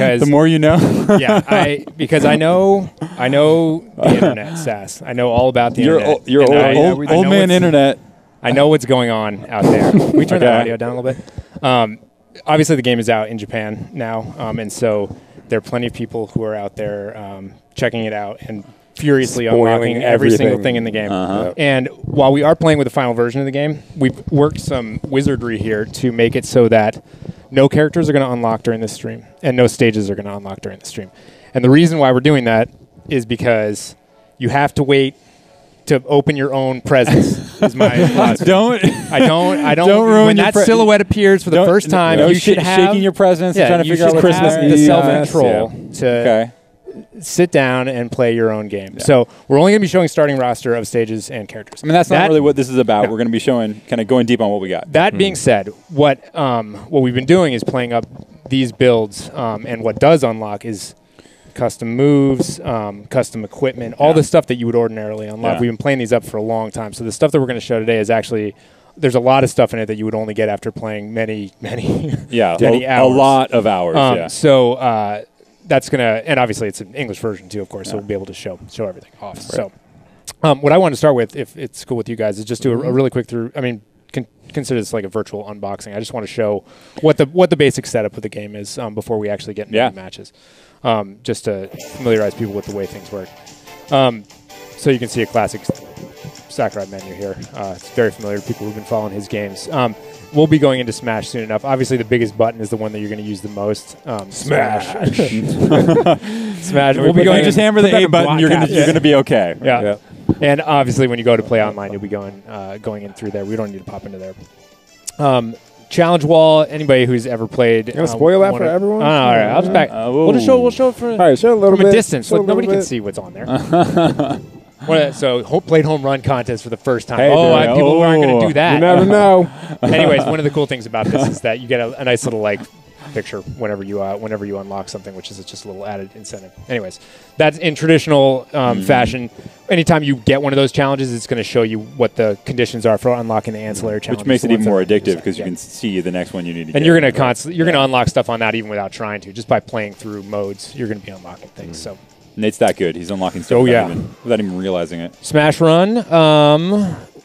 because the more you know. yeah, because I know the internet, Sass. I know all about the internet. You're old man internet. I know what's going on out there. We turn that audio down a little bit. Obviously, the game is out in Japan now, and so there are plenty of people who are out there checking it out and furiously unlocking every single thing in the game. And while we are playing with the final version of the game, we've worked some wizardry here to make it so that no characters are going to unlock during this stream, and no stages are going to unlock during the stream. And the reason why we're doing that is because you have to wait to open your own presents. Is my philosophy. I don't ruin when that silhouette appears for the first time. You should have shaking your presents, and trying to figure out what's Christmas, there. the self-control to sit down and play your own game. Yeah. So we're only going to be showing starting roster of stages and characters. I mean, that's not really what this is about. We're going to be showing, kind of going deep on what we got. That being said, what we've been doing is playing up these builds, and what does unlock is custom moves, custom equipment, all the stuff that you would ordinarily unlock. We've been playing these up for a long time. So the stuff that we're going to show today is actually, there's a lot of stuff in it that you would only get after playing many hours. A lot of hours. So that's going to, and obviously it's an English version too, of course, so we'll be able to show everything off. Right. So what I want to start with, if it's cool with you guys, is just do a really quick through. I mean, consider this like a virtual unboxing. I just want to show what the basic setup of the game is before we actually get into the matches. Just to familiarize people with the way things work. So you can see a classic Sakurai menu here. It's very familiar to people who've been following his games. We'll be going into Smash soon enough. Obviously, the biggest button is the one that you're going to use the most. Smash. Smash. We'll be going. Just hammer the A button. You're going to be okay. Yeah. And obviously, when you go to play online, you'll be going in through there. We don't need to pop into there. Challenge wall. Anybody who's ever played. You gonna spoil that for everyone? All right, I'll just back. We'll show it for. All right, show a little from bit. a distance. Look, nobody can see what's on there. Played home run contest for the first time. Hey, people aren't going to do that. You never know. Anyways, one of the cool things about this is that you get a nice little picture whenever you unlock something, which is just a little added incentive. Anyways, that's in traditional fashion. Anytime you get one of those challenges, it's going to show you what the conditions are for unlocking the ancillary challenges. Which makes it even more addictive because you can see the next one you need to get. And you're going to unlock stuff on that even without trying to. Just by playing through modes, you're going to be unlocking things. So Nate's that good. He's unlocking stuff without even realizing it. Smash Run.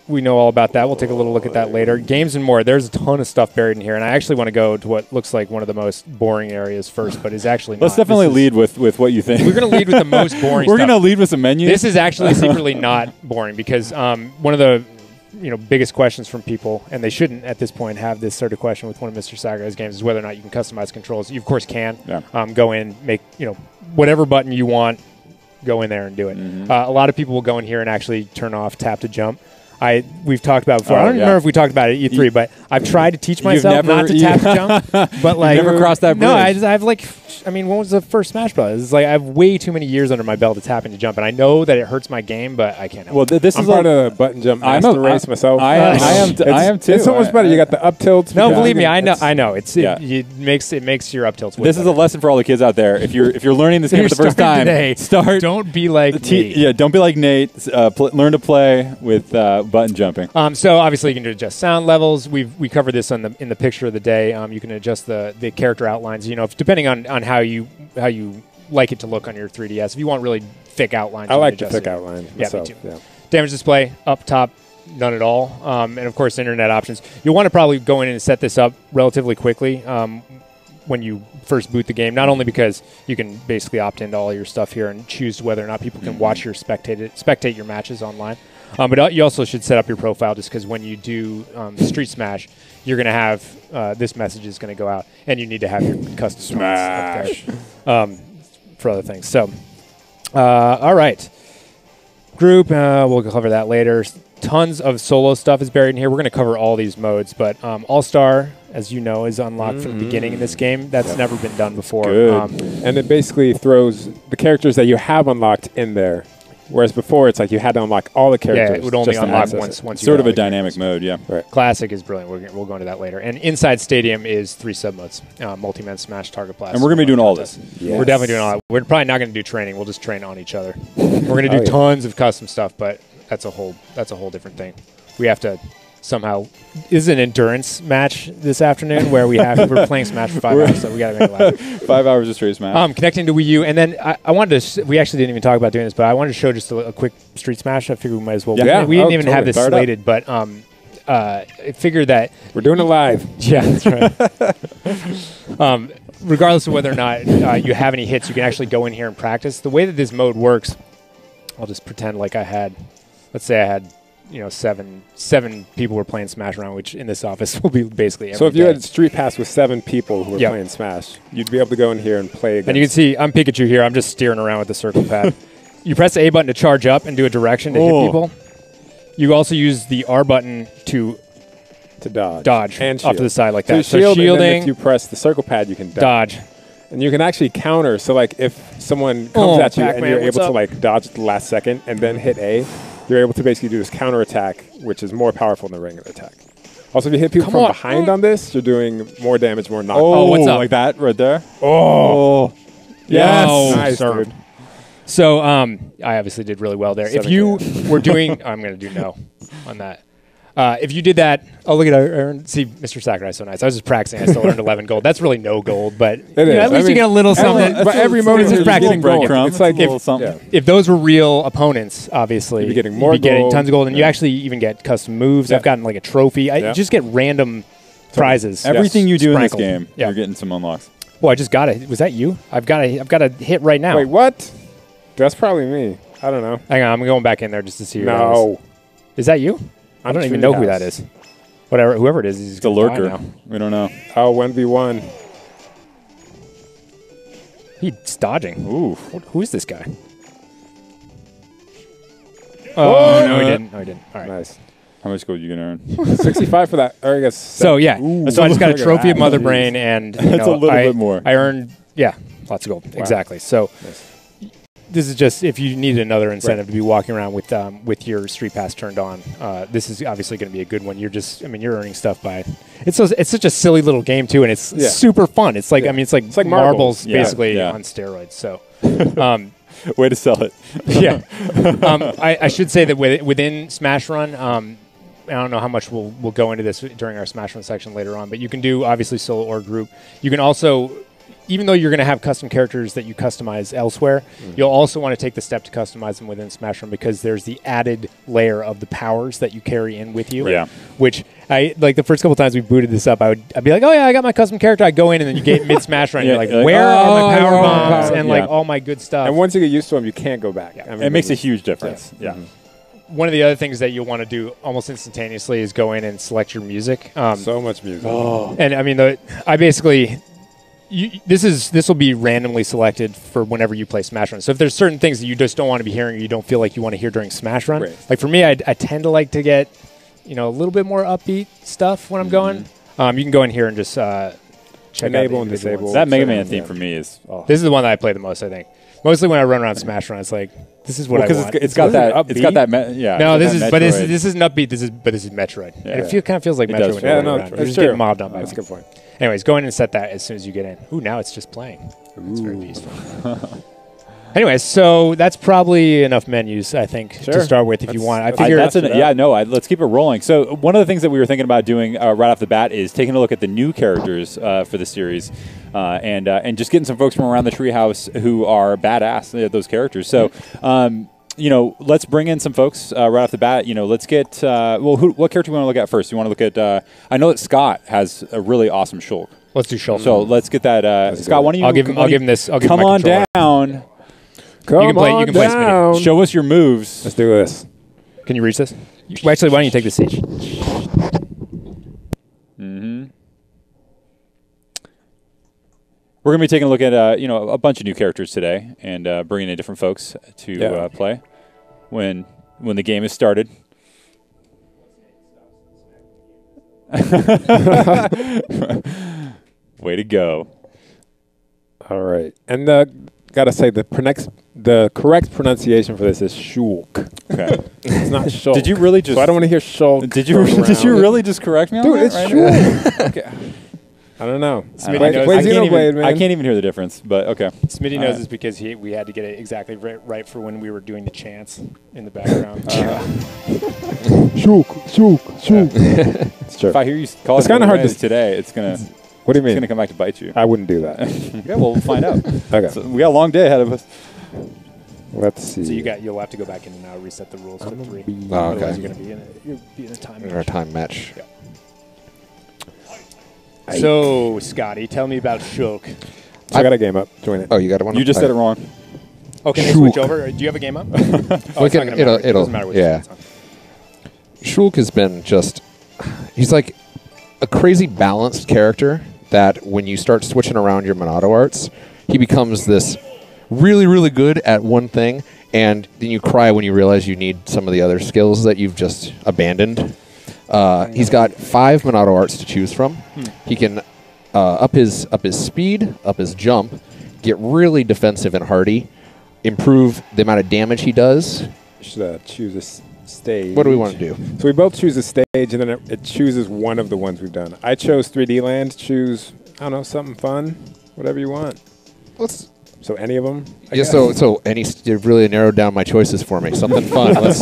We know all about that. We'll take a little look at that later. Games and more. There's a ton of stuff buried in here, and I actually want to go to what looks like one of the most boring areas first, but is actually not. Let's definitely lead with what you think. We're going to lead with the most boring We're going to lead with some menus. This is actually secretly not boring because one of the biggest questions from people, and they shouldn't at this point have this sort of question with one of Mr. Sakurai's games, is whether or not you can customize controls. You, of course, can. Yeah. Go in, make whatever button you want, go in there and do it. A lot of people will go in here and actually turn off tap to jump. We've talked about it before. I don't remember if we talked about it at E3, but I've tried to teach myself not to tap to jump. But like, never crossed that bridge. No, I've when was the first Smash Bros? It's like I have way too many years under my belt to tap into jump, and I know that it hurts my game, but I can't. Well, this is part of the button jump master race myself. I am too. It's so much better. You got the up tilts. No, believe me, I know. It makes your up tilts. This is a lesson for all the kids out there. If you're learning this game for the first time, don't be like Nate. Yeah, don't be like Nate. Learn to play with button jumping. So obviously you can adjust sound levels. We covered this in the picture of the day. You can adjust the character outlines. Depending on how you like it to look on your 3DS. If you want really thick outlines, I like the thick outlines. Yeah, me too. Yeah. Damage display up top, none at all. And of course, internet options. You'll want to probably go in and set this up relatively quickly when you first boot the game. Not only because you can basically opt into all your stuff here and choose whether or not people can watch your spectate your matches online. But you also should set up your profile just because when you do Street Smash, you're going to have this message is going to go out, and you need to have your custom Smash up there for other things. So, all right. Group, we'll cover that later. Tons of solo stuff is buried in here. We're going to cover all these modes, but All-Star, as you know, is unlocked from the beginning in this game. That's never been done before. And it basically throws the characters that you have unlocked in there. Whereas before, it's like you had to unlock all the characters. Yeah, it would only unlock once. Sort of a dynamic mode, yeah. Right. Classic is brilliant. We'll go into that later. And Inside Stadium is 3 sub-modes. Multi-man, Smash, Target Blast. And we're going to be doing all this. Yes. We're definitely doing all that. We're probably not going to do training. We'll just train on each other. We're going to do tons of custom stuff, but that's a whole different thing. We have to somehow. This is an endurance match this afternoon where we're playing Smash for 5 hours, so we got to make it last. 5 hours of straight Smash. Connecting to Wii U, and then I wanted to. We actually didn't even talk about doing this, but I wanted to show just a quick Street Smash. I figured we might as well. Yeah. We didn't even have Totally. this Fire it up. slated, but I figured that. We're doing it live. Yeah, that's right. Regardless of whether or not you have any hits, you can actually go in here and practice. The way that this mode works, I'll just pretend like let's say I had, seven people were playing Smash around, which in this office will be basically every So if you day. had Street Pass with 7 people who were Yep. playing Smash, you'd be able to go in here and play against. And you can see I'm Pikachu here. I'm just steering around with the circle pad. You press the A button to charge up and do a direction to hit people. You also use the R button to dodge and off shield. to the side like So you that. So shield, and then shielding, if you press the circle pad, you can dodge. And you can actually counter. So like if someone comes at you Pac-Man, and you're what's able to up? like dodge at the last second and then hit A, you're able to basically do this counter attack, which is more powerful than the regular attack. Also, if you hit people Come from on. behind on this, you're doing more damage, more knockback. Oh, what's up? like that right there? Oh, Yes. Oh, nice, sir. dude. So I obviously did really well there. If 7K. you were doing, I'm going to do no on that. If you did that, look at Aaron. See, Mr. Sakurai's so nice. I was just practicing. I still earned 11 gold. That's really no gold, but Is. at I least you mean, get a little something. But every mode is just just practicing gold. It's like little something. yeah. If those were real opponents, obviously, You'd be getting you'd more be getting gold. tons of gold, and you Yeah. actually even get custom moves. Yeah. I've gotten like a trophy. I Yeah. just get random prizes. Everything you do in this Sprinkled. game, Yeah. you're getting some unlocks. Well, I just got it. Was that you? I've got a hit right now. Wait, what? That's probably me. I don't know. Hang on, I'm going back in there just to see who that is. No. Is that you? I don't even know who that is. Whatever, whoever it is, he's It's a gonna die lurker. now. We don't know. Oh, 1v1. He's dodging. Ooh. Who is this guy? Oh, no, he didn't. No, he didn't. All right. Nice. How much gold you gonna earn? 65 for that. Or I guess. So yeah, Ooh, so I just got a look at trophy of that. Mother Jeez. Brain, and That's a little bit more. I earned lots of gold. Exactly. So this is just if you need another incentive to be walking around with your Street Pass turned on. This is obviously going to be a good one. You're earning stuff by. It's such a silly little game too, and it's Yeah. super fun. It's like Yeah. it's like like marbles, marbles. Yeah. basically Yeah. on steroids. So. Way to sell it. Yeah. I should say that within Smash Run, I don't know how much we'll go into this during our Smash Run section later on, but you can do obviously solo or group. You can also, even though you're going to have custom characters that you customize elsewhere, you'll also want to take the step to customize them within Smash Run because there's the added layer of the powers that you carry in with you. Yeah. Which I like the first couple times we booted this up, I'd be like, oh yeah, I got my custom character. I go in and then you get mid Smash Run. Yeah, You're like, you're like, where are oh, my power I want bombs power- and like yeah. all my good stuff? And once you get used to them, you can't go back. I mean, It makes a huge difference. Yeah. Yeah. One of the other things that you'll want to do almost instantaneously is go in and select your music. so much music. And I mean, I basically, this will be randomly selected for whenever you play Smash Run. So if there's certain things that you just don't want to be hearing or you don't feel like you want to hear during Smash Run, Right. like for me, I tend to like to get, a little bit more upbeat stuff when I'm going. You can go in here and just check out the Enable and individual disable. ones. That Mega So, Man yeah. theme for me is. Oh. This is the one that I play the most, I think. Mostly when I run around Smash Run, it's like, this is what I Because want. it's got that. Upbeat? It's got that. Yeah. No, it's this got is, that but Metroid. this isn't upbeat. This is Metroid, and Yeah. it kind of feels like It Metroid does when feel you're Yeah, running no, around. You're that's just getting true. mobbed on by That's a them. good point. Anyways, go in and set that as soon as you get in. Ooh, now it's just playing. It's very peaceful. Anyways, so that's probably enough menus, I think, to Sure. start with if you want. I that's- figure that's let's keep it rolling. So one of the things that we were thinking about doing right off the bat is taking a look at the new characters for the series, and just getting some folks from around the treehouse who are badass, those characters. So. Let's bring in some folks right off the bat. Let's get what character do we want to look at first? You want to look at? I know that Scott has a really awesome Shulk. let's do Shulk. So let's get that. Scott, why don't you? I'll give him this. I'll give Come him my on controller. down. Come You can play- you on can play Smitty. down. Show us your moves. Let's do this. Can you reach this? Well, actually, why don't you take the siege? We're going to be taking a look at a bunch of new characters today and bringing in different folks to play when the game is started. Way to go! All right. And gotta say, the correct pronunciation for this is Shulk. Okay. It's not Shulk. Did you really just? So I don't want to hear Shulk. Did you thrown really around. just correct me on Dude, that? it's right Shulk. now? Okay. I don't know. Smitty Play knows. Xenoblade, man. I can't even hear the difference, but okay. Smitty knows this because we had to get it exactly right for when we were doing the chants in the background. Shook. It's true. If I hear you call It's it kinda hard Gomez to- today, it's gonna What do you mean? come back to bite you. I wouldn't do that. Yeah, we'll find out. Okay. So we got a long day ahead of us. Let's see. So you'll have to go back in and reset the rules for 3. Oh, okay. Otherwise you're gonna be in a time. In our time match. Yeah. So Scotty, tell me about Shulk. I got a game up. Join it. Oh, you got one? You just said it wrong. Oh, can they switch over? Do you have a game up? Oh, it's not can- gonna matter. It it'll- doesn't matter which yeah. it's on. Shulk has been just, he's like a crazy balanced character that when you start switching around your Monado arts, he becomes this really, really good at one thing, and then you cry when you realize you need some of the other skills that you've just abandoned. He's got 5 Monado arts to choose from. He can up his speed, up his jump, get really defensive and hardy, improve the amount of damage he does. Should choose a stage. What do we want to do? So we both choose a stage, and then it chooses one of the ones we've done. I chose 3D Land. Choose, I don't know, something fun, whatever you want. Let's. So any of them? Yeah, so you really narrowed down my choices for me. Something fun. Let's,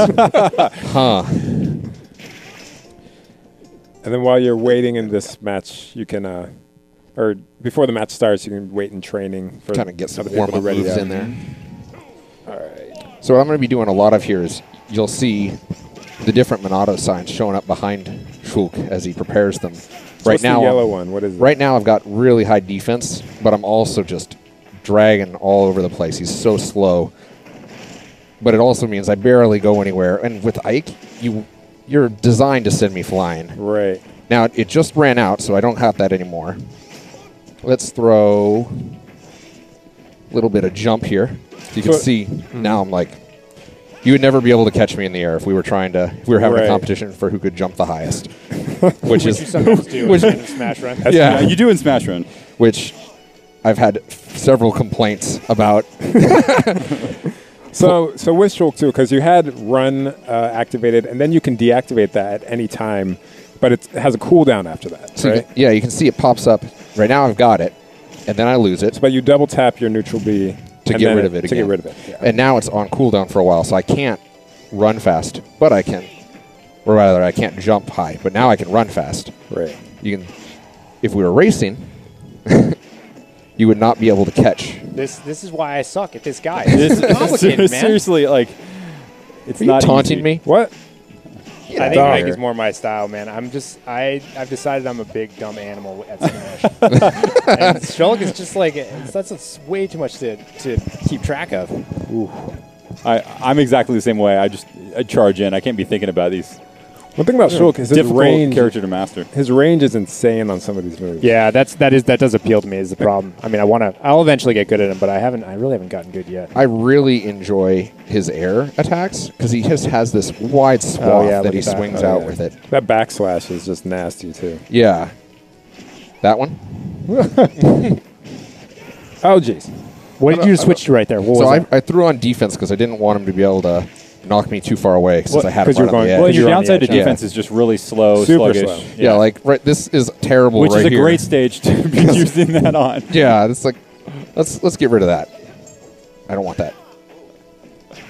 And then while you're waiting in this match, you can, or before the match starts, you can wait in training for kind of get some other people to warm-up ready moves up. in there. All right. So what I'm going to be doing a lot of here is you'll see the different Monado signs showing up behind Shulk as he prepares them. So Right what's now, the yellow one? What is it? right now I've got really high defense, but I'm also just dragging all over the place. He's so slow. But it also means I barely go anywhere. And with Ike, you're designed to send me flying. Right. Now, it just ran out, so I don't have that anymore. Let's throw a little bit of jump here. You can So- see now I'm like, you would never be able to catch me in the air if we were having Right. a competition for who could jump the highest. which You is sometimes do in Smash Run. yeah, You do in Smash Run. which I've had several complaints about. So with Shulk too, because you had run activated, and then you can deactivate that at any time, but it has a cooldown after that, So right? you can see it pops up. Right now I've got it, and then I lose it. But you double tap your neutral B To and get then rid of it To again. get rid of it. Yeah. And now it's on cooldown for a while, so I can't run fast, but I can, or rather, I can't jump high, but now I can run fast. Right. You can, if we were racing, you would not be able to catch. This is why I suck at this guy. This It's complicated, man. seriously, like, it's Are you not taunting easy. me? What? I think Dog. Mike is more my style, man. I've decided I'm a big dumb animal at Smash. And Shulk is just like that's way too much to keep track of. I'm exactly the same way. I charge in. I can't be thinking about these. One thing about Shulk is his Difficult range. character to master. His range is insane on some of these moves. Yeah, that does appeal to me is the problem. I mean, I'll eventually get good at him, but I really haven't gotten good yet. I really enjoy his air attacks because he just has this wide swath yeah, that look he at that. swings Oh, out yeah. with it. That backslash is just nasty too. Yeah. That one? Oh jeez. What did you switch to right there? What So was that? I threw on defense because I didn't want him to be able to knock me too far away since I had him 'cause you're right on the going- edge. Well, Because your you're on the downside to edge, defense is just really slow, Super sluggish. slow. yeah, like this is terrible Which right is a here. great stage to be using that on. Yeah, it's like let's get rid of that. I don't want that.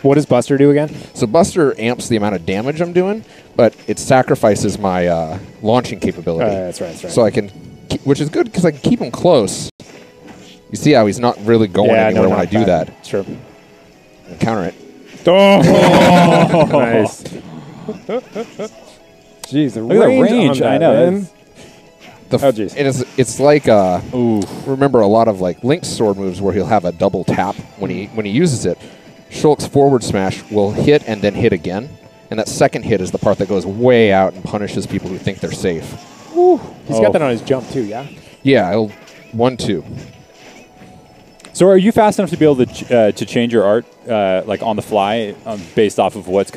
What does Buster do again? So Buster amps the amount of damage I'm doing, but it sacrifices my launching capability. That's right. So I can, which is good because I can keep him close. You see how he's not really going anywhere when I do that. Sure. And counter it. Oh, nice. Jeez, the Look at the range, range, on that, I know, man. The Oh, jeez. it's like Ooh. remember a lot of like Link's sword moves where he'll have a double tap when he uses it. Shulk's forward smash will hit and then hit again, and that second hit is the part that goes way out and punishes people who think they're safe. He's got that on his jump too, yeah? Yeah, it'll 1-2. So are you fast enough to be able to change your art like on the fly based off of what's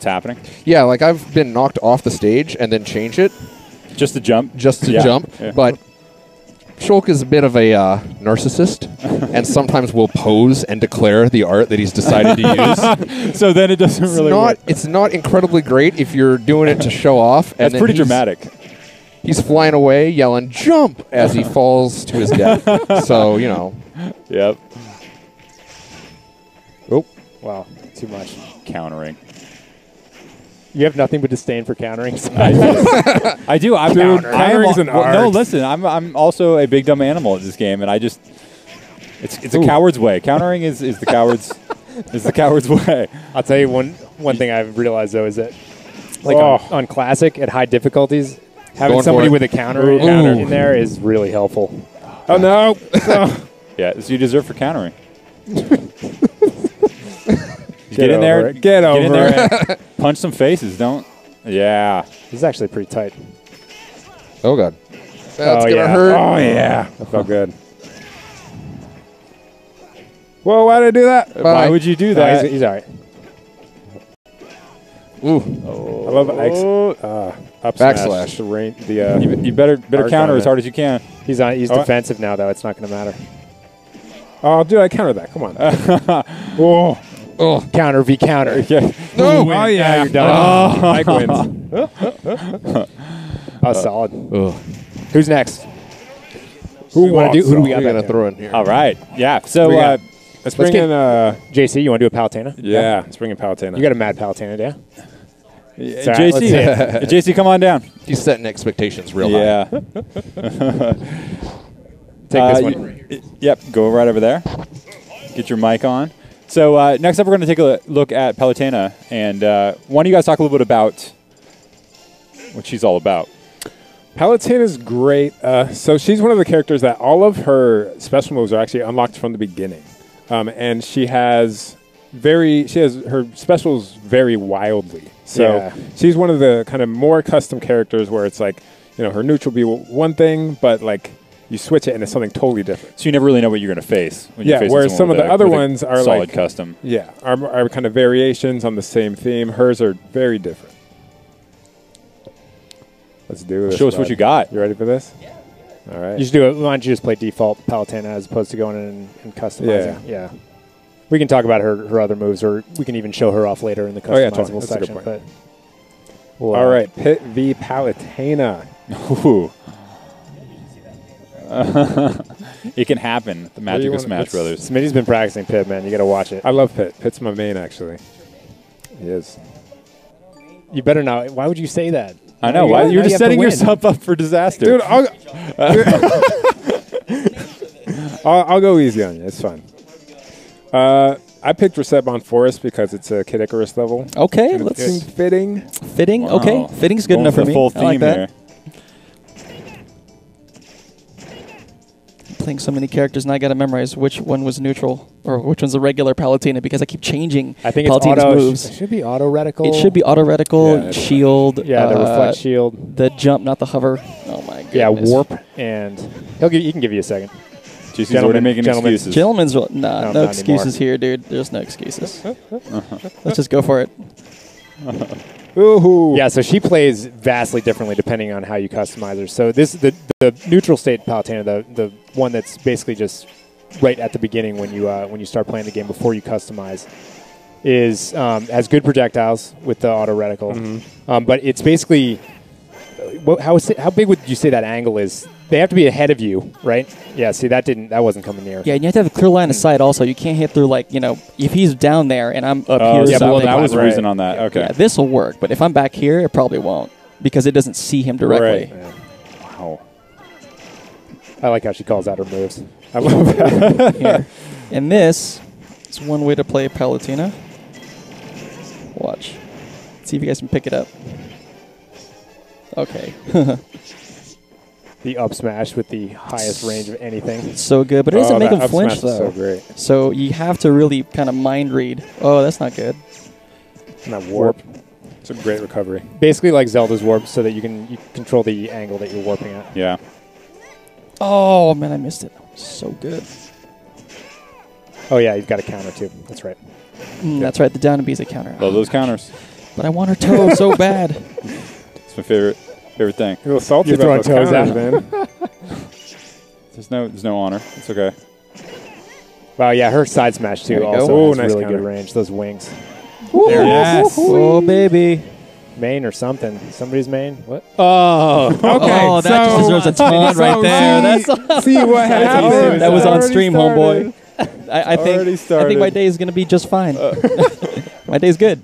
happening? Yeah, like I've been knocked off the stage and then change it Just to jump? just to Yeah. jump, Yeah. but Shulk is a bit of a narcissist, and sometimes will pose and declare the art that he's decided to use. So then it doesn't really work. It's not incredibly great if you're doing it to show off. And That's then pretty he's- dramatic. he's flying away, yelling "jump" as he falls to his death. So Yep. Oh, wow, too much. Countering. You have nothing but disdain for countering. I do. I'm Dude, I am countering's an no, art. listen. I'm also a big dumb animal at this game, and I just it's a coward's way. Countering is the coward's is the coward's way. I'll tell you one thing I've realized though is that like Oh. on classic at high difficulties, having Going for somebody it. with a counter Ooh. in there is really helpful. Oh no! Oh. Yeah, so you deserve for countering. Get in there. over it. Get in over there. And punch some faces. Don't. Yeah. This is actually pretty tight. oh god, that's Oh, gonna yeah. hurt. Oh yeah, that felt good. Whoa! Why did I do that? Why would you do No, that? he's all right. I love up Backslash. smash. The rain. The You better Arc counter on as it. hard as you can. He's Oh. defensive now though. It's not going to matter. oh, dude, I countered that. Come on. Whoa! Oh, Counter v counter. Yeah. Oh Now yeah, you're done. Mike wins. Oh, solid. ugh. Who's next? Who wanna do- who do we What got are you back gonna there? throw in here? All right. Yeah. So We got- Let's bring get- in JC, you want to do a Palutena? yeah. Let's bring in Palutena. You got a mad Palutena, yeah? Sorry, JC, let's see it. JC, come on down. He's setting expectations real high. Yeah. Take this one. Yep. Go right over there. Get your mic on. So next up, we're going to take a look at Palutena, and why don't you guys talk a little bit about what she's all about? Palutena's great. So she's one of the characters that all of her special moves are actually unlocked from the beginning, and she has her specials vary wildly. So Yeah. she's one of the kind of more custom characters where it's like, her neutral will be one thing, but like you switch it and it's something totally different. So you never really know what you're going to face. When you're Yeah, facing whereas someone some of with the a- other with a ones are solid like custom. Yeah, are kind of variations on the same theme. Hers are very different. Let's do this. Show us what bud. you got. You ready for this? All right. You should do it. Why don't you just play default Palutena as opposed to going in and customizing? Yeah. We can talk about her other moves, or we can even show her off later in the Oh, yeah, customizable totally. That's a good section. point. But we'll, All right, Pit v Palutena. Ooh. It can happen. The magic you of wanna- Smash let's- Brothers. Smitty's been practicing Pit, man. You got to watch it. I love Pit. Pit's my main, actually. He is. You better not. Why would you say that? I know. Now Why? now You're you just have to setting win. yourself up for disaster. Dude, I'll go easy on you. It's fine. I picked Resetbon Forest because it's a Kid Icarus level. Okay, And it let's seemed fitting. fitting. Wow. Okay, fitting's good Going enough for the me. full I like theme that. there. Playing so many characters, and I got to memorize which one was neutral or which one's the regular Palutena because I keep changing. I think it's Palutena's auto. moves. It should be auto reticle. It should be auto reticle, Yeah, it's shield. Yeah, the reflect shield. the jump, not the hover. Oh my goodness. Yeah, warp, and he can give you a second. JC's Gentlemen- already making gentlemen. excuses. Gentlemen's no not excuses anymore. here, dude. There's no excuses. Let's just go for it. Ooh. Yeah, so she plays vastly differently depending on how you customize her. So the neutral state Palutena, the one that's basically just right at the beginning when you start playing the game before you customize, is has good projectiles with the auto reticle, but it's basically how big would you say that angle is? They have to be ahead of you, right? Yeah. See, that wasn't coming near. Yeah, and you have to have a clear line of sight also. You can't hit through, like, if he's down there and I'm up Oh, here. yeah, so well, I'm that was the right. reason on that. Okay. Yeah, this will work, but if I'm back here, it probably won't because it doesn't see him directly. Right. Wow. I like how she calls out her moves. I love that. Here. And this is one way to play Palutena. Watch. See if you guys can pick it up. Okay. The up smash with the highest range of anything. So good, but it doesn't make that him up flinch, smash is though. so great. So you have to really kind of mind read. Oh, that's not good. And that warp. It's a great recovery. Basically like Zelda's warp, so that you can control the angle that you're warping at. Yeah. Oh, man, I missed it. So good. Oh yeah, you've got a counter too. That's right. That's right. The down and B is a counter. Love those counters. But I want her toe so bad. It's my favorite thing. You're a little salty You're about throwing those toes counters, man. There's no honor. It's okay. Wow, yeah, her side smash There too you go. also Ooh, has nice really counter. good range. Those wings. Ooh. Yes. Oh, baby. Main or something. Somebody's main. What? Oh, Okay, Oh, that just deserves a ton right there. See what happened. That was on Already stream, started. homeboy. I think Already I started. think my day is gonna be just fine. My day's good.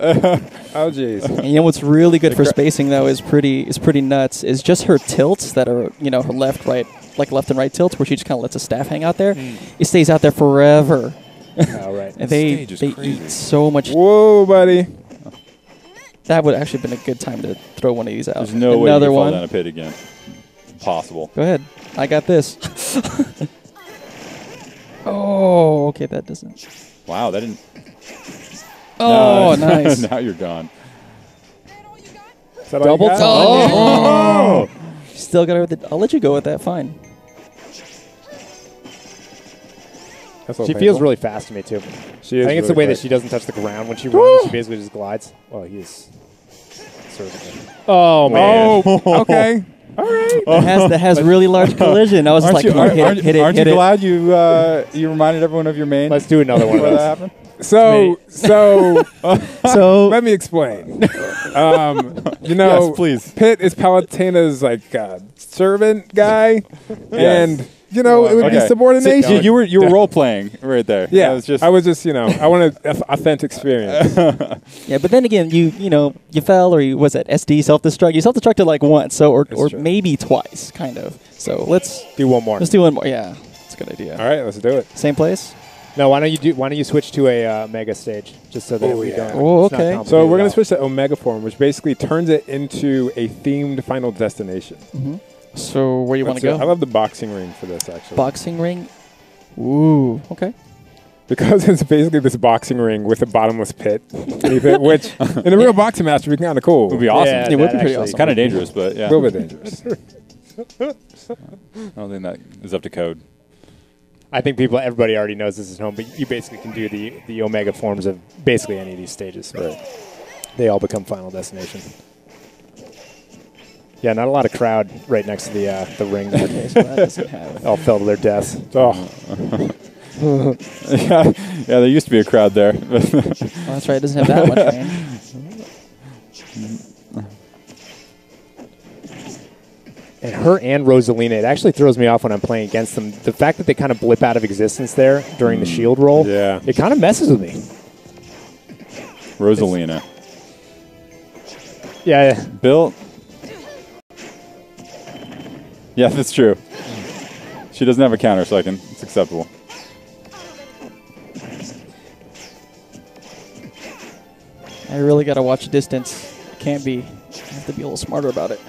Oh, jeez. And you know what's really good for spacing though is pretty nuts. Is just her tilts that are her left, right, like left and right tilts, where she just kind of lets a staff hang out there. It stays out there forever. all right. And they stage is they crazy. eat so much. Whoa, buddy. That would actually been a good time to throw one of these out. There's no way you Another can fall one. down a pit again. Possible. Go ahead. I got this. Oh, okay. That doesn't. Wow, that didn't. Oh, No, nice. Now you're gone. Is that all you Double got? time. Oh. Still got her with it. I'll let you go with that. Fine. That's a little She feels painful. really fast to me too. She is I think it's the really way that quick. she doesn't touch the ground when she runs. She basically just glides. Oh, he is. Oh man. Oh, okay. All right. That has really large collision. I was just like, come on, hit it, aren't hit you it. glad you reminded everyone of your main? Let's do another one of before those. that happened? So So let me explain. You know, Yes, please. Pitt is Palutena's like servant guy, and you know it would Okay. be subordination. So you were role playing right there. yeah, That was just I was just I want an authentic experience. yeah, but then again, you fell or was it SD self-destruct? You self-destructed like once, or true. maybe twice, kind of. So let's Do one more. do one more. Yeah, that's a good idea. All right, let's do it. Same place. No, why don't you switch to a mega stage just so that we don't. Oh, it's not okay. complicated So we're at gonna all. switch to Omega Form, which basically turns it into a themed Final Destination. So where you want to That's it. I go? love the boxing ring for this actually. Boxing ring. Ooh. Okay. Because it's basically this boxing ring with a bottomless pit beneath it, which in a real boxing match would be kind of cool. It would be awesome. Yeah, It would be that pretty actually- awesome. Kind of dangerous, but yeah. A little bit dangerous. I don't think that is up to code. I think everybody already knows this is home, but you basically can do the Omega forms of basically any of these stages. Right. They all become Final Destination. Yeah, not a lot of crowd right next to the ring there. Okay, so that doesn't have. All fell to their deaths. Oh, yeah, there used to be a crowd there. Well, that's right. It doesn't have that much range. And her and Rosalina, it actually throws me off when I'm playing against them. The fact that they kind of blip out of existence there during the shield roll, Yeah. it kind of messes with me. Rosalina. Yeah, Bill. Yeah, that's true. She doesn't have a counter, so it's acceptable. I really got to watch distance. Can't be. I have to be a little smarter about it.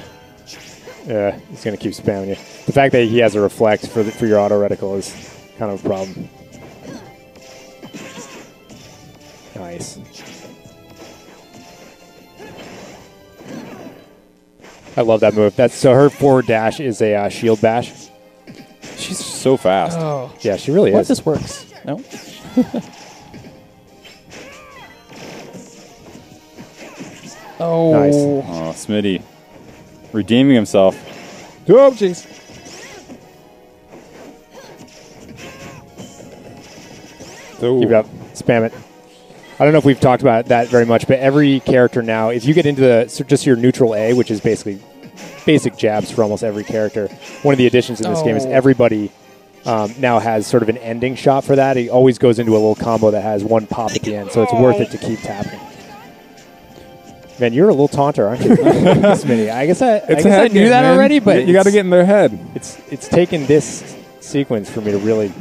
yeah, he's going to keep spamming you. The fact that he has a reflect for your auto reticle is kind of a problem. Nice. I love that move. So her forward dash is a shield bash. She's so fast. Oh. Yeah, she really What is. if this works? No. Oh. Nice. Oh, Smitty. Redeeming himself. oh, jeez. Keep it up. Spam it. I don't know if we've talked about that very much, but every character now, if you get into just your neutral A, which is basically basic jabs for almost every character, one of the additions in this game is Oh. everybody now has sort of an ending shot for that. He always goes into a little combo that has one pop at the end, so it's worth it to keep tapping. Man, you're a little taunter, aren't you? Smitty? I guess I head knew game, that man. already, but you got to get in their head. it's taken this sequence for me to really.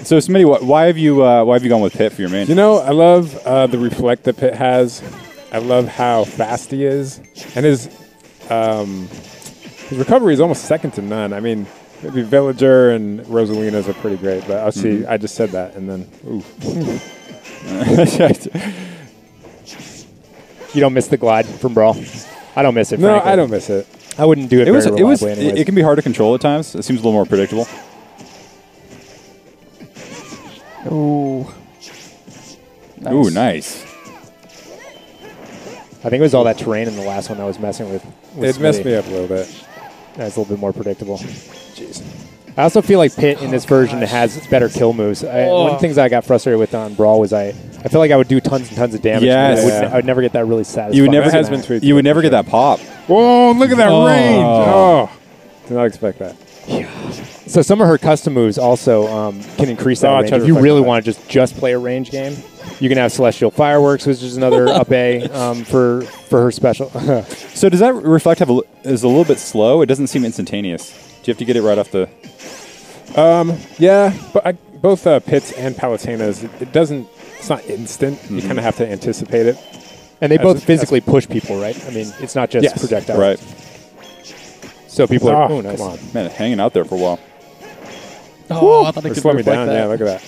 So, Smitty, why have you gone with Pit for your main? You know, I love the reflect that Pitt has. I love how fast he is, and his recovery is almost second to none. I mean, maybe Villager and Rosalina's are pretty great, but I'll see. I just said that, and then ooh. You don't miss the glide from Brawl. I don't miss it. No, frankly. I don't miss it. I wouldn't do it. Very reliably anyways. It can be hard to control at times. It seems a little more predictable. Ooh. Ooh, nice. I think it was all that terrain in the last one that was messing with It messed Smitty. me up a little bit. That's a little bit more predictable. Jeez. I also feel like Pit in this version has better kill moves. One of the things I got frustrated with on Brawl was I feel like I would do tons and tons of damage. Yes. But I would never get that really satisfying. You would never, That has been you would never get that pop. Whoa, look at that range. Oh, did not expect that. So some of her custom moves also can increase that range. If you really want to just play a range game, you can have Celestial Fireworks, which is another up A for her special. So does that reflect is a little bit slow? It doesn't seem instantaneous. Do you have to get it right off the... Yeah, but both Pits and Palutena's, it's not instant. You kind of have to anticipate it. And they both physically push people, right? I mean, it's not just projectiles. Right. So people are, nice. come on. Man, hanging out there for a while. Oh, I thought it could Slow me reflect down. that. Yeah, look at that.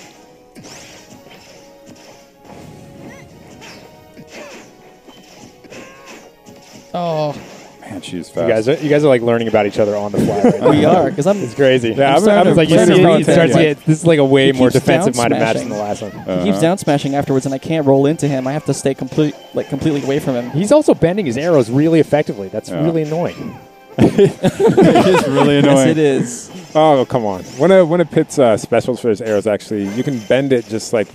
Oh, Man, she's fast. You guys are like learning about each other on the fly. Right now. we are because I'm. It's crazy. Yeah, I'm starting I'm to Like you play see, this it starts to get, this is like a way He more keeps defensive-minded match down than the last one. He keeps down smashing afterwards, and I can't roll into him. I have to stay completely away from him. He's also bending his arrows really effectively. That's Yeah. really annoying. It's really annoying. Yes, it is. Oh, come on. One of Pit's specials for his arrows, actually, you can bend it just like,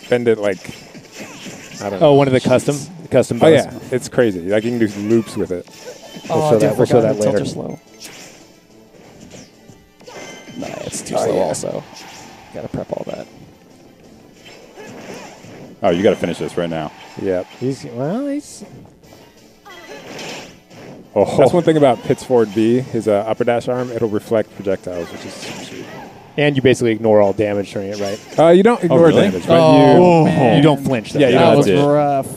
bend it like, I don't know. Oh, one of the custom Oh, bows. yeah. It's crazy. Like, you can do loops with it. Oh, show dude, that- we'll show forgot that her later. tilts are slow. Nah, it's too slow. yeah. Also, gotta prep all that. Oh, you got to finish this right now. Yep. He's Oh. That's one thing about Pit's forward B, his upper dash arm, it'll reflect projectiles, which is sweet. and you basically ignore all damage during it, right? You don't ignore really? damage, but Oh, you... man. You don't flinch. Though. Yeah, you That don't was did. rough.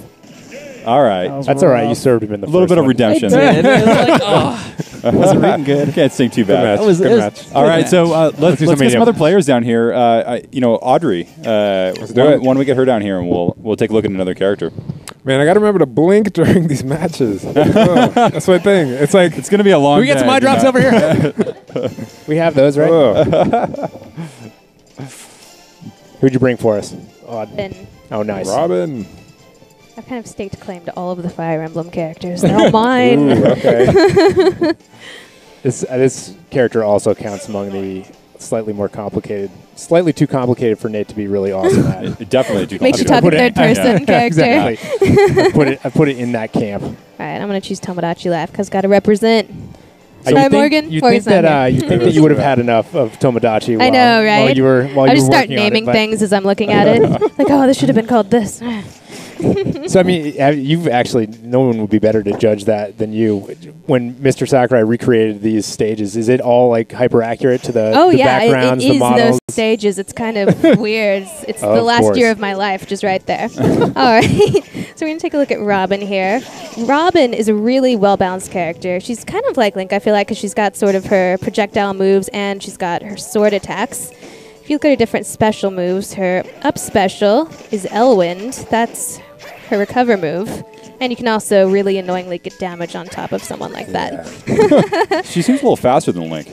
All right. That was That's all right. You rough. served him in the A little first bit of one. redemption. It was like, oh, wasn't reading good. Can't sing too Good match. bad. That was- Good it was- match. All right, so let's do get something some other else. players down here. Audrey. do it. When we get her down here, and we'll take a look at another character. Man, I got to remember to blink during these matches. That's my thing. It's like... It's going to be a long. Can we get some day, eye drops you know? over here? We have those, right? Who'd you bring for us? And Oh, nice. Robin. I've kind of staked claim to all of the Fire Emblem characters. They're all mine. Ooh, okay. This character also counts among the slightly too complicated for Nate to be really awesome at. It definitely do. Makes you complicated. talk in third person character. Exactly. I put it in that camp. All right, I'm going to choose Tomodachi Life because got to represent. You Sorry, think- Morgan. You Morgan's think not that here. you think that you would have had enough of Tomodachi? I know, right? While you were I just start working on it, naming but- things as I'm looking at it. Like, oh, this should have been called this. So I mean, you've actually no one would be better to judge that than you. When Mr. Sakurai recreated these stages, is it all like hyper accurate to the, Oh the yeah, backgrounds, it the is models? those stages. It's kind of weird. It's the Of last course. year of my life, just right there. All right, so we're gonna take a look at Robin here. Robin is a really well balanced character. She's kind of like Link, I feel like, because she's got sort of her projectile moves and she's got her sword attacks. If you look at her different special moves, her up special is Elwind. That's her recover move. And you can also really annoyingly get damage on top of someone like that. She seems a little faster than Link.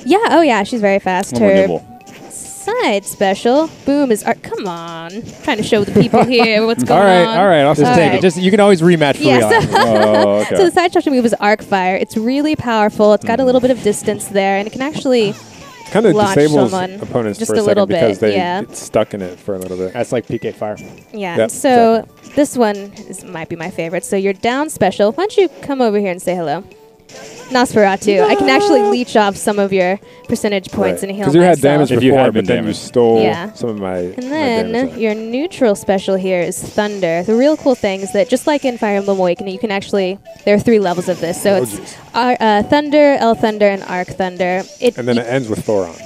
Yeah, oh yeah, she's very fast. A little more Her nimble. side special, boom, is art. Come on. Trying to show the people here what's going on. All right. I'll Just just take Alright. it. Just you can always rematch for Yes. real. Oh, okay. So the side special move is arc fire. It's really powerful. It's got a little bit of distance there, and it can actually kind of launch disables someone opponents just for a a little second because bit, they yeah. get stuck in it for a little bit. That's like PK Fire. Yeah. Yep, So this one might be my favorite. So you're down special. Why don't you come over here and say hello? Nosferatu. I can actually leech off some of your percentage points and heal Because you had myself. damage If you before, had been but then you damaged. stole Yeah. some of my And my then damage. your neutral special here is Thunder. The real cool thing is that just like in Fire Emblem Awakening, you can actually, there are 3 levels of this. So it's Thunder, L Thunder, and Arc Thunder. And then it ends with Thoron,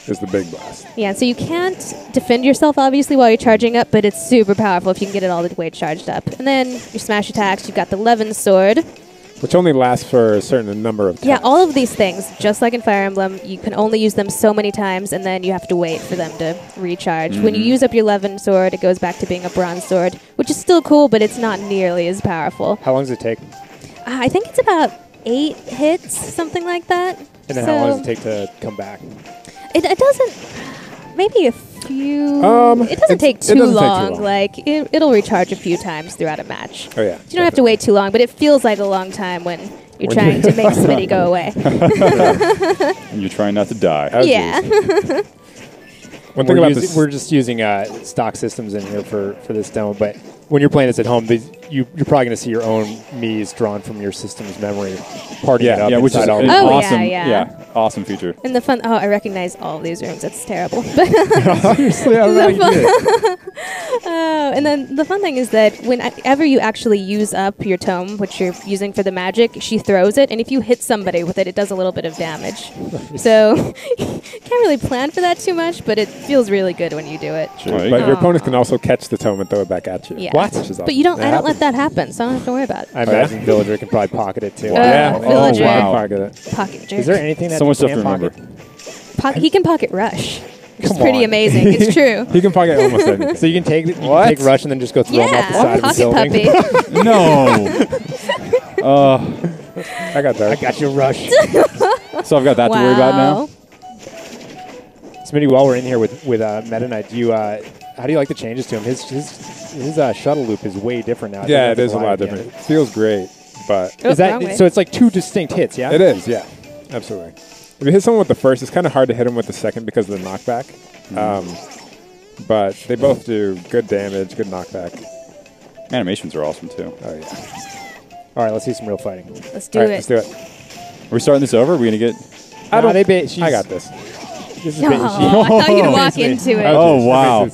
is the big blast. Yeah, so you can't defend yourself, obviously, while you're charging up, but it's super powerful if you can get it all the way charged up. And then your smash attacks, you've got the Levin Sword. Which only lasts for a certain number of times. Yeah, all of these things, just like in Fire Emblem, you can only use them so many times, and then you have to wait for them to recharge. When you use up your Levin Sword, it goes back to being a Bronze Sword, which is still cool, but it's not nearly as powerful. How long does it take? I think it's about 8 hits, something like that. And then how long does it take to come back? It doesn't. Maybe a few. it doesn't take too long. Like it'll recharge a few times throughout a match. Oh, yeah. You don't have to wait too long, but it feels like a long time when You're trying to make Smitty go away. And you're trying not to die. Oh, Yeah. One thing about this, we're just using stock systems in here for this demo, but when you're playing this at home, you're probably going to see your own Mii's drawn from your system's memory, partying it up which is inside all an the Oh, awesome, yeah. awesome feature. And the fun, I recognize all of these rooms. That's terrible. Seriously, I really did. Oh, and then the fun thing is that whenever you actually use up your tome, which you're using for the magic, she throws it, and if you hit somebody with it, it does a little bit of damage. So can't really plan for that too much, but it feels really good when you do it. Right. but your Aw. opponents can also catch the tome and throw it back at you. Yeah. What? Which is But you don't. awesome. I don't let that happen, so I don't have to worry about it. I imagine Villager can probably pocket it too. Yeah. Villager. wow. Pocket it. Pocket jerk. Is there anything that So much stuff can to remember. pocket? He can pocket rush. It's Come pretty on. amazing. It's true. He can pocket almost anything. So you can take What? take Rush and then just go throw him off the Yeah, side of the pocket building. puppy. No. I got that. I got you, Rush. So I've got that to worry about now. Wow. Smitty, while we're in here with Meta Knight, how do you like the changes to him? His shuttle loop is way different now. Yeah, it is a lot different. It feels great, but Oh, Is wrong way. that so? It's like two distinct hits, yeah. it is, yeah, absolutely. If you hit someone with the first, it's kind of hard to hit him with the second because of the knockback. But they both do good damage, good knockback. Animations are awesome too. Oh yeah. All right, let's see some real fighting. Let's do All right, it. let's do it. Are we starting this over? Are we gonna get? I don't. They she's, I got this. This is Oh, I thought you'd walk into it. Oh, wow.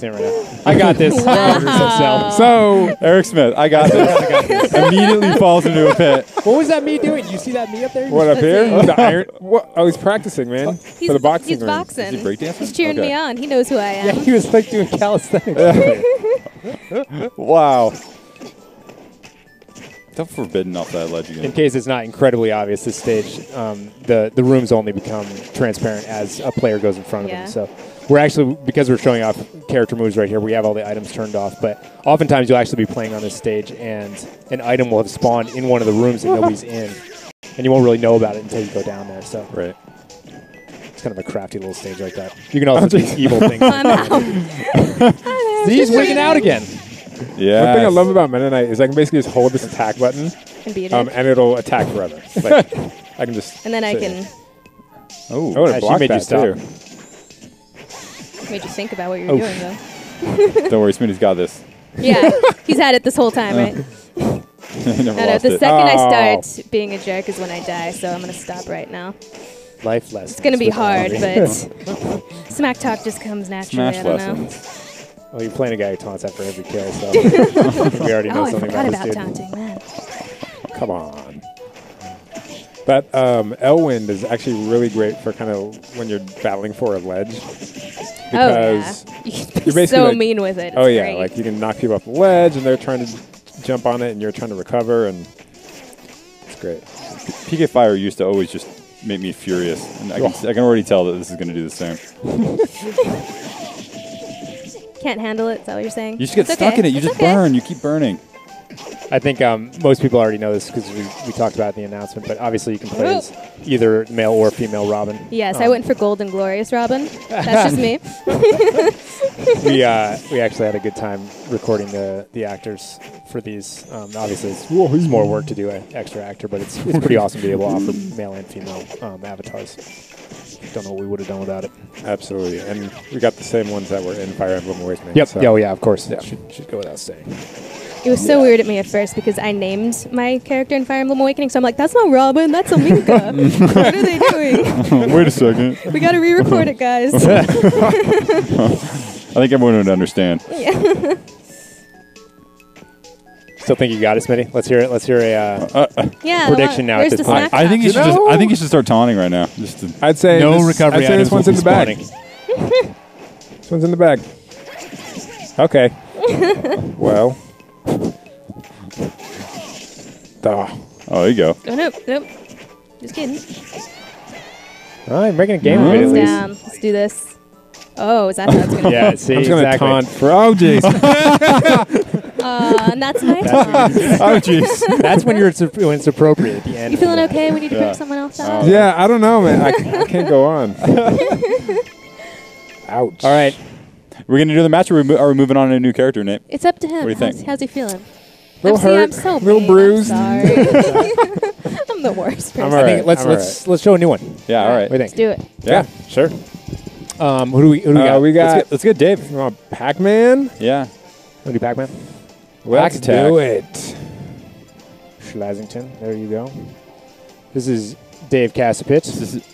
I got this. Wow. So Eric Smith, I got this. Immediately falls into a pit. What was that me doing? You see that me up there? what up here? That's The iron. What? Oh, he's practicing, man, He's, for the boxing he's ring. boxing. Is he breakdancing? He's cheering Okay. me on. He knows who I Yeah, am. he was like doing calisthenics. Wow. Don't forbidden off that ledge In again. case it's not incredibly obvious, this stage, the rooms only become transparent as a player goes in front of Yeah. them. So we're actually, because we're showing off character moves right here, we have all the items turned off. But oftentimes you'll actually be playing on this stage, and an item will have spawned in one of the rooms that nobody's in, and you won't really know about it until you go down there. So Right. it's kind of a crafty little stage like that. You can also do evil things. I'm out. See, he's wigging out again. Yeah. One thing I love about Meta Knight is I can basically just hold this attack button, And be a jerk. and it'll attack forever. Like I can just. And then I sit can here. Oh. Oh, Yeah, it she blocked made you that stop. too. made you think about what you Oh. were doing, though. Don't worry, Smitty's got this. Yeah, he's had it this whole time, right? Never No, lost the it. second I Oh. start being a jerk is when I die, so I'm going to stop right now. Life lessons. It's going to be with hard, Ollie. but smack talk just comes naturally. Smash I don't know. lessons. Well, you're playing a guy who taunts after every kill, so I think we already know Oh, I something forgot about about this dude. taunting, man. Come on. That Elwind is actually really great for kind of when you're battling for a ledge. Because Oh, yeah. You can you're be basically so like- mean with it. It's oh yeah, great. like you can knock people off the ledge and they're trying to jump on it and you're trying to recover and it's great. PK Fire used to always just make me furious. And I can already tell that this is going to do the same. Can't handle it, is that what you're saying? You just get It's stuck okay. in it. You It's just okay. burn. You keep burning. I think most people already know this because we talked about it in the announcement, but obviously you can play as either male or female Robin. Yes, I went for Golden Glorious Robin. That's just me. We actually had a good time recording the actors for these. Obviously, it's more work to do an extra actor, but it's pretty awesome to be able to offer male and female avatars. Don't know what we would have done without it. Absolutely. And we got the same ones that were in Fire Emblem Awakening. Yep. so- Oh yeah, of course. Yeah. Should go without saying. It was so weird at me at first because I named my character in Fire Emblem Awakening, so I'm like, that's not Robin, that's Aminka. What are they doing? Wait a second. We got to re-record it, guys. I think everyone would understand. Still think you got it, Smitty? Let's hear it. Let's hear a. Yeah. Prediction now at Where's this the point. smack I think you talk? should know? I think you should start taunting right now. Just to, I'd say No this, recovery I'd say items this one's will in be the bag. spawning. This one's in the bag. Okay. Well. Duh. oh, there you go. Oh, nope. Just kidding. Oh, you're making a game of it at Hands least. down. Let's do this. Oh, is that how it's going to Yeah, see, I'm just gonna exactly. taunt for Jason. And that's my taunt. Oh, jeez. That's when when it's appropriate at the end. You feeling okay when you pick someone else out? Yeah, I don't know, man. I can't go on. Ouch. All right. We're going to do the match, or are we moving on to a new character, Nate? It's up to him. What do you think? How's he feeling? Little I'm hurt, so little mean. bruised. I'm sorry. I'm the worst I'm person. all I right. think let's show a new one. Yeah, all right. What do you Let's do it. Yeah. Sure. think? Who do we got? We got Let's get Dave. you want Pac-Man. Yeah. Wanna do Pac-Man? Let's Attack. do it. Schlazington. There you go. This is Dave Kasapitz, This is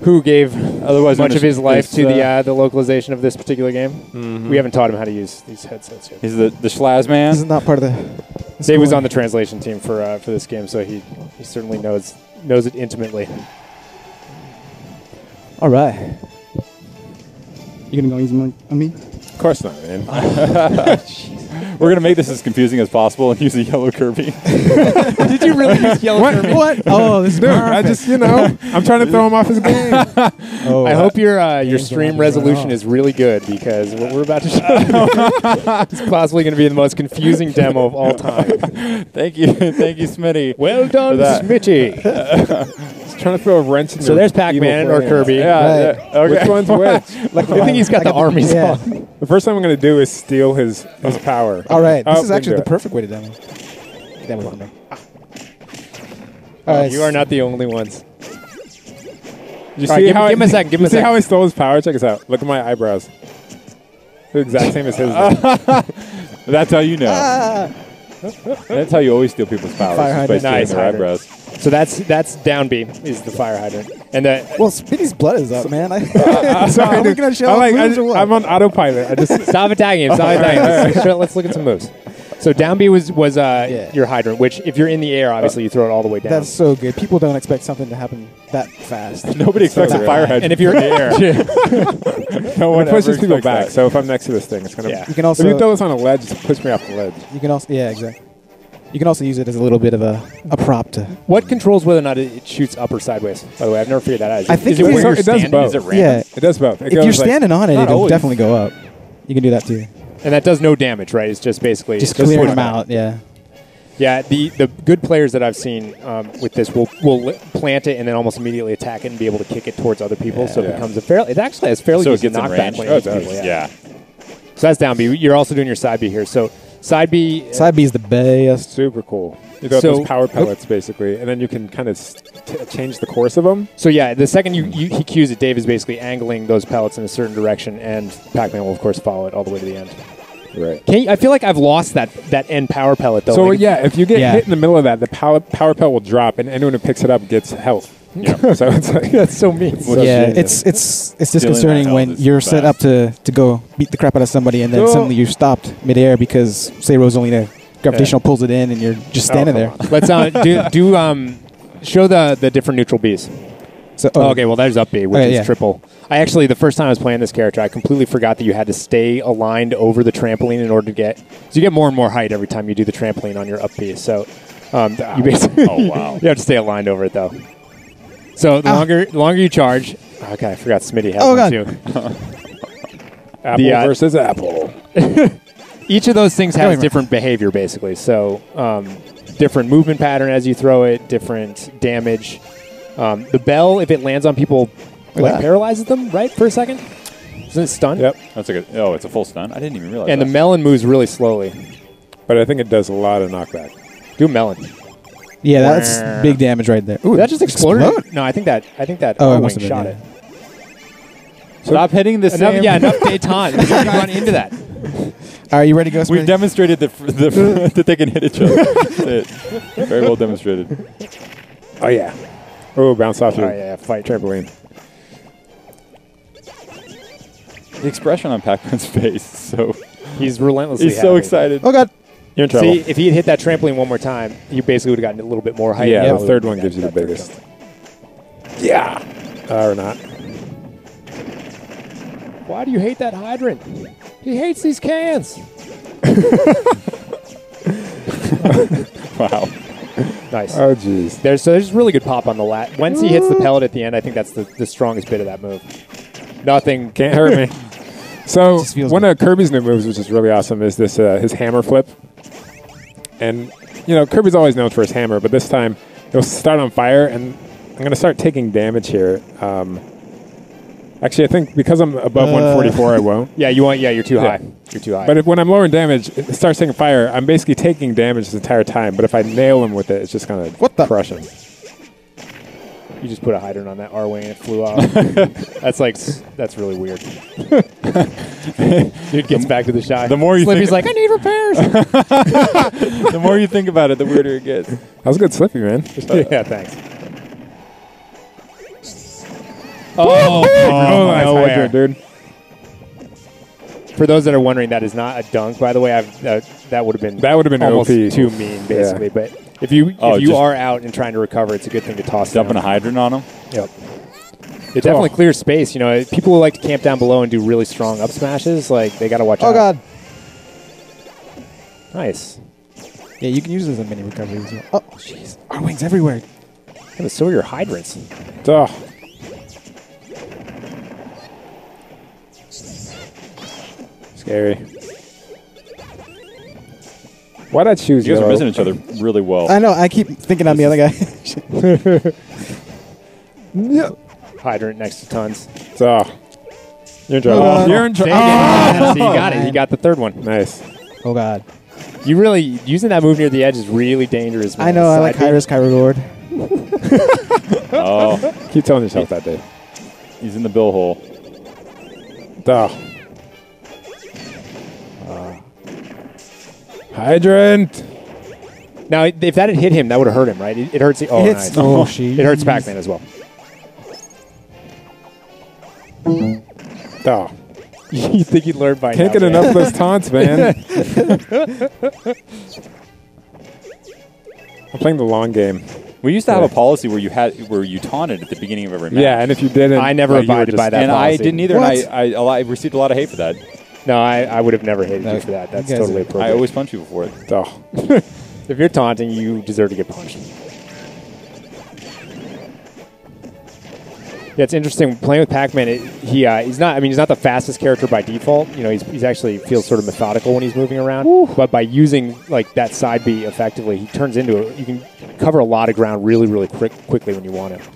who gave otherwise much known of his as- life to as, the localization of this particular game. Mm-hmm. We haven't taught him how to use these headsets yet. He's the Schlaz man. This is not part of the. Dave was on the translation team for this game, so he certainly knows it intimately. All right. You gonna go easy on me? Of course not, man. We're gonna make this as confusing as possible and use a yellow Kirby. Did you really use yellow Kirby? What? Oh, this is Dude, I just, I'm trying to throw him off his game. Oh, I hope your Game's stream gonna resolution run is really good because what we're about to show you is possibly going to be the most confusing demo of all time. Thank you, Smitty. Well done, For that. Smitty. Just trying to throw a wrench in So there's Pac-Man or Kirby. Yeah. Right. Okay. Which one's which? Like I think he's got the armies yeah. on. The first thing I'm going to do is steal his power. All right. This Oh, is we actually can the do it. perfect way to demo. That was me. You are not the only ones. You All right, give him a second, give him you a see second. how I stole his power? Check this out. Look at my eyebrows. The exact same as his. That's how you know. That's how you always steal people's powers. Fire Just by hydrant. stealing Nice their hydrant. eyebrows. So that's down B is the fire hydrant, and Well, Speedy's blood is up, man. Sorry, Are we dude. gonna show I like, moves or what? I'm on autopilot. I just stop attacking him. Stop attacking him. Let's look at some moves. So down B was your hydrant, which if you're in the air, obviously you throw it all the way down. That's so good. People don't expect something to happen that fast. Nobody expects a fire hydrant. and if you're in the air, no one it pushes ever people expects back. that. So if I'm next to this thing, it's gonna. Yeah. You can If also you throw this on a ledge, just push me off the ledge. you can also exactly. You can also use it as a little bit of a prop to. what controls whether or not it shoots up or sideways? By the way, I've never figured that out. Is I it- think is it it where is- you're it does standing? both. Is it random? Yeah. It does both. It If you're goes like- standing on it, Not it'll always. definitely go up. You can do that too. And that does no damage, right? It's just basically Just push clear them back. out. Yeah. Yeah, the good players that I've seen with this will plant it and then almost immediately attack it and be able to kick it towards other people. So it Yeah. becomes a fairly. It actually has fairly So it decent gets in knockback range. when Oh, it it hits does. people, Yeah. So that's down B. You're also doing your side B here. So side B. Side B is the best. Super cool. You throw So- those power pellets basically, and then you can kind of change the course of them. So yeah, the second he cues it, Dave is basically angling those pellets in a certain direction, and Pac-Man will of course follow it all the way to the end. Right. I feel like I've lost that end power pellet though. So Like, yeah, if you get Yeah. hit in the middle of that, the power pellet will drop, and anyone who picks it up gets health. Yeah. So it's like that's so mean. So Yeah, genius. it's Stealing disconcerting that when health is you're set bad. up to go beat the crap out of somebody and then Cool. suddenly you're stopped midair because say Rosalina gravitational pulls it in and you're just standing there. Let's show the different neutral Bs. So Oh, okay, well, there's up B, which Okay, is yeah. triple. I actually, the first time I was playing this character, I completely forgot that you had to stay aligned over the trampoline in order to get. So you get more and more height every time you do the trampoline on your up B. So you basically. Oh, wow. You have to stay aligned over it though. So the longer you charge. Okay, I forgot Smitty has Oh, one God. too. Apple the, versus Apple. Each of those things Wait a has minute. different behavior, basically. So different movement pattern as you throw it, different damage. The bell, if it lands on people, like Wow. paralyzes them, right, for a second? Isn't it stun? Yep. That's like it's a full stun. I didn't even realize. And that. the melon moves really slowly. But I think it does a lot of knockback. Do melon. yeah, that's big damage right there. Ooh, Did that just exploded? explode? No, I think that Oh, it R-wing must have been, shot yeah. it. Stop hitting the same. Enough Dayton. You run into that. Are you ready to go? We've Smitty? demonstrated that they can hit each other. That's it. Very well demonstrated. Oh yeah. Oh, bounce off your Fight. trampoline. The expression on Pac-Man's face, so He's relentlessly he's so happy. excited. Oh God! You're in trouble. See, if he had hit that trampoline one more time, you basically would have gotten a little bit more height. yeah, Probably the third would've one gives you the gotten that biggest. third Yeah. Or not. jump. Why do you hate that hydrant? He hates these cans. Wow. Nice. Oh jeez. There's really good pop on the lat. Once he hits the pellet at the end, I think that's the strongest bit of that move. Nothing. Can't hurt me. So Just feels one of Kirby's new moves, which is really awesome, is this his hammer flip. And Kirby's always known for his hammer, but this time it'll start on fire, and I'm gonna start taking damage here. Actually, I think because I'm above 144, I won't. Yeah, you're too Yeah. high. You're too high. But when I'm lowering damage, it starts taking fire. I'm basically taking damage the entire time. But if I nail him with it, it's just going What the- to crush him. you just put a hydrant on that R-wing and it flew off. That's really weird. Dude gets back to the shot. The more you Slippy's think, like, I need repairs. the more you think about it, the weirder it gets. That was a good Slippy, man. Yeah, thanks. Oh, nice nowhere. hydrant, dude. For those that are wondering, that is not a dunk, by the way. That would have been almost OP. too mean, basically. Yeah. But if you just are out and trying to recover, it's a good thing to toss Dumping down. a hydrant on him. Yep. It definitely clears space. You know, people who like to camp down below and do really strong up smashes, like they got to watch out. Oh god. Nice. Yeah, you can use this as a mini recovery as well. Oh, jeez. Our wings everywhere. Yeah, but so are your hydrants. Oh. Scary. Why'd I choose You guys are yellow? missing each other really well. I know. I keep thinking I'm the other guy. Yeah. Hydrant next to tons. Oh. You're in trouble. God. You're in trouble. So you got it. You got the third one. Nice. Oh god. You really using that move near the edge is really dangerous. Man. I know. I like Side high risk, high reward. Oh, Keep telling yourself that, Dave. he's in the bill hole. Oh. Hydrant. Now, if that had hit him, that would have hurt him, right? It hurts. Oh, Hits- nice. oh, she. It hurts Pac-Man as well. Oh. You think he'd learn by Can't now? get enough of those taunts, man. I'm playing the long game. We used to have a policy where you taunted at the beginning of every match. Yeah, and if you didn't, I never you were abided by that and I policy. didn't either. What? And I received a lot of hate for that. No, I would have never hated No, you for that. That's you guys totally are- appropriate. I always punch people for it. Oh. If you're taunting, you deserve to get punched. Yeah, it's interesting playing with Pac-Man. He's not. I mean, he's not the fastest character by default. You know, he's actually feels sort of methodical when he's moving around. But by using like that side B effectively, he turns into you can cover a lot of ground really, really quickly when you want to.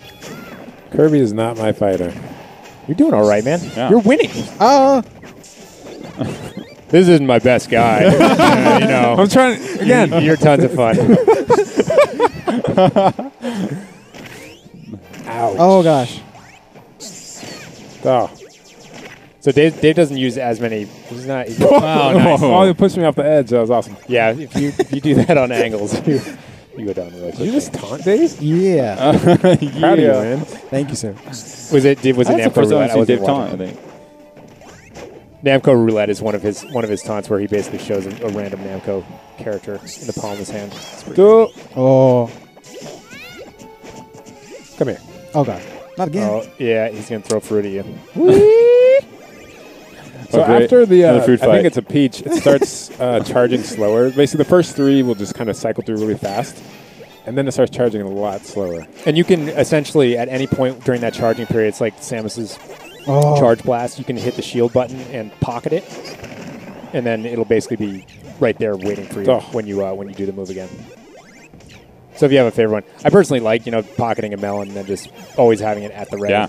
Kirby is not my fighter. You're doing all right, man. Yeah. You're winning. This isn't my best guy. You know, I'm trying again. You're tons of fun. Ouch. Oh gosh. Oh. So Dave doesn't use as many. He's not. Oh, nice. Oh, you pushed me off the edge. That was awesome. Yeah, if you do that on angles, you go down really Did quickly. you just taunt, Dave? Yeah. Proud of you, man. Thank you, sir. Was it That's the Namco first time Roulette? I've I seen wasn't Dave watching. taunt, I think. Namco Roulette is one of his taunts where he basically shows a random Namco character in the palm of his hand. It's pretty cool. Oh. Come here. Oh god. Not again. Oh yeah, he's gonna throw fruit at you. So great. after the, Another food I fight. think it's a peach, it starts charging slower. Basically, the first three will just kind of cycle through really fast, and then it starts charging a lot slower. And you can essentially at any point during that charging period, it's like Samus's Oh. charge blast. You can hit the shield button and pocket it, and then it'll basically be right there waiting for you Oh. when you do the move again. So if you have a favorite one, I personally like pocketing a melon and then just always having it at the ready. Yeah.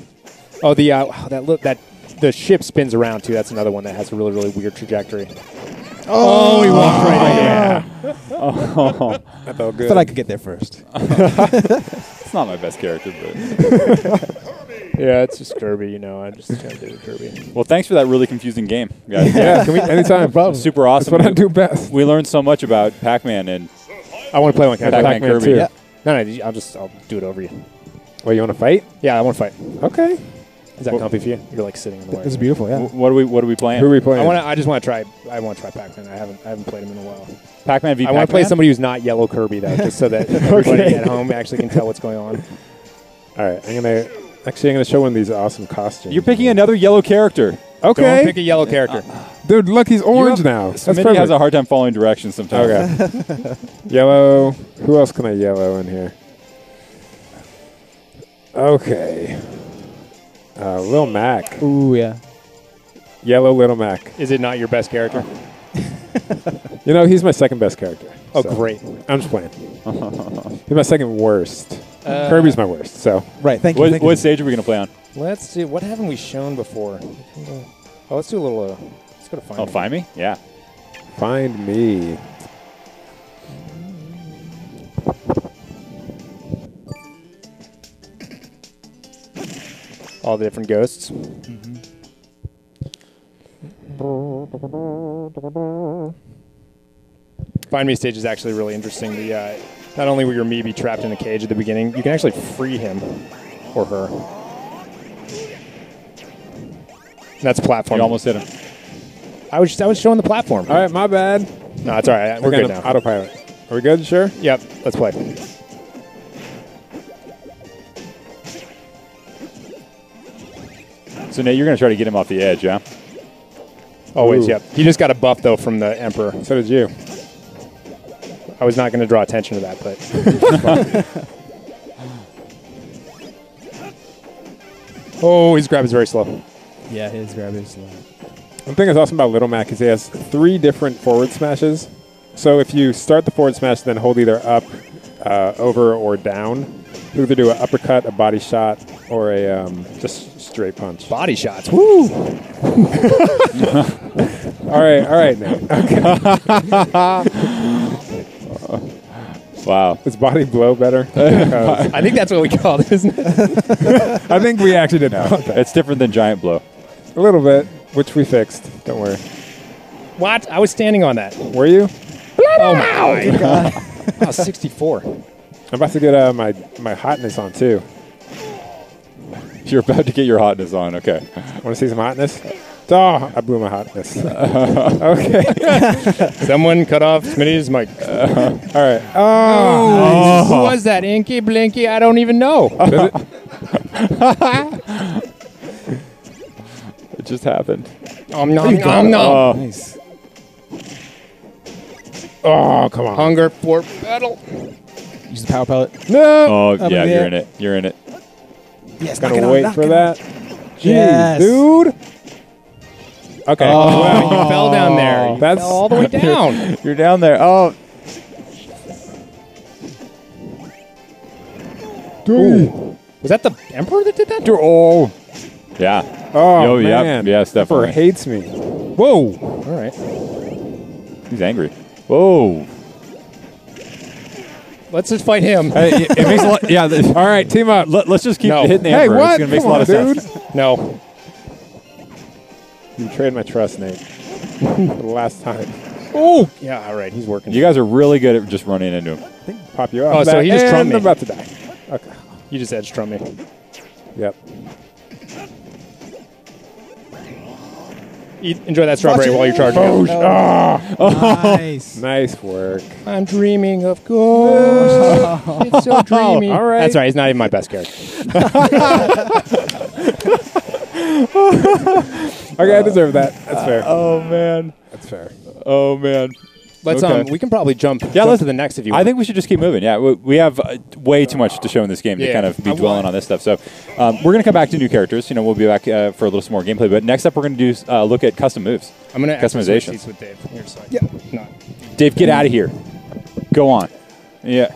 Oh, the ship spins around too. That's another one that has a really, really weird trajectory. Oh, he walked right in. Yeah. That felt I good. thought I could get there first. It's not my best character, but Yeah, it's just Kirby. I just gotta do Kirby. well, thanks for that really confusing game, guys. Yeah, can we anytime? Problem. Super That's awesome. what I do best. We learned so much about Pac-Man and I want to play one. Can I play Pac-Man Kirby. too. Yeah. No, I'll do it over you. Well, you want to fight? Yeah, I want to fight. Okay. Is that comfy for you? You're like sitting in the way. This is beautiful, yeah. What are we playing? Who are we playing? I just want to try. I want to try Pac-Man. I haven't played him in a while. Pac-Man v I Pac-Man? want to play somebody who's not yellow Kirby though, just so that everybody at home actually can tell what's going on. All right, I'm gonna show one of these awesome costumes. You're picking another yellow character. Don't Okay, pick a yellow character. dude. Look, he's orange now. That's Smitty perfect. has a hard time following directions sometimes. Okay. Yellow. Who else can I yellow in here? Okay. Lil Mac. Ooh, yeah. Yellow Little Mac. Is it not your best character? He's my second best character. Oh, so great. I'm just playing. He's my second worst. Kirby's my worst. So Right, thank you. What thank you. stage are we going to play on? Let's see. What haven't we shown before? Oh, let's do a little. Let's go to Find Oh, Me. Find Me? Yeah. Find me. All the different ghosts. Find Me stage is actually really interesting. The not only will your me be trapped in a cage at the beginning, you can actually free him or her. That's platform. You almost hit him. I was showing the platform. All right, my bad. No, it's all right. We're good now. Autopilot. Are we good? Sure. Yep. Let's play. So, Nate, you're going to try to get him off the edge, yeah? Always. Ooh. Yep. He just got a buff though from the Emperor. So did you. I was not going to draw attention to that, but oh, his grab is very slow. Yeah, his grab is slow. One thing that's awesome about Little Mac is he has 3 different forward smashes. So if you start the forward smash, then hold either up, over, or down, you either do an uppercut, a body shot, or a just straight punch. Body shots. Woo! All right, Nate. Wow. Is body blow better? Because I think that's what we call it, isn't it? I think we actually did know that. It's different than Giant Blow. A little bit, which we fixed. Don't worry. What? I was standing on that. Were you? Oh my god! Oh, 64. I'm about to get my hotness on too. You're about to get your hotness on. Okay. Want to see some hotness? Oh, I blew my hotness. Okay. Someone cut off Smitty's mic. All right. Oh, who was that? Inky Blinky? I don't even know. It just happened. Nom nom. Oh, Nice. Oh, come on. Hunger for battle. Use the power pellet. No. oh Up yeah, in the you're air. in it. You're in it. Yes, Gotta wait for that. Jeez, Yes. dude. Okay. Wow, you fell down there. You That's- fell all the way down. You're down there. Oh, Ooh. Was that the Emperor that did that? oh. Yeah. Oh, Yo, yep. man. Yes, Emperor definitely. hates me. Whoa. All right. He's angry. Whoa. Let's just fight him. It makes a lot. Yeah. All right, team up. Let's just keep No. hitting the Hey, Emperor. what? It's gonna make a Come lot on, of dude. sense. No. You betrayed my trust, Nate. For the last time. Oh. Yeah. All right. He's working. You guys are really good at just running into him. Pop you off. Oh, so he just and trumped me. I'm about to die. Okay. You just edge trump me. Yep. Enjoy that strawberry while you're charging. Nice. Nice work. I'm dreaming of ghosts. It's so dreamy. All right. That's right. He's not even my best character. Okay, I deserve that. That's fair. Oh man. That's fair. Oh man. Let's Okay. we can probably jump. Yeah, jump let's to the next if you I want. think we should just keep moving. Yeah, we have way too much to show in this game to Yeah. kind of be I dwelling want- on this stuff. So we're going to come back to new characters. You know, we'll be back for a little some more gameplay. But next up, we're going to do look at custom moves. I'm gonna Customizations. switch seats with Dave. Here, so no. Dave, get out of here. Go on. Yeah.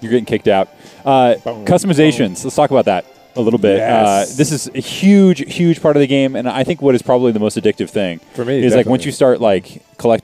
You're getting kicked out. Customizations. Let's talk about that a little bit. Yes. This is a huge, huge part of the game, and I think what is probably the most addictive thing For me, is like definitely. once you start like collecting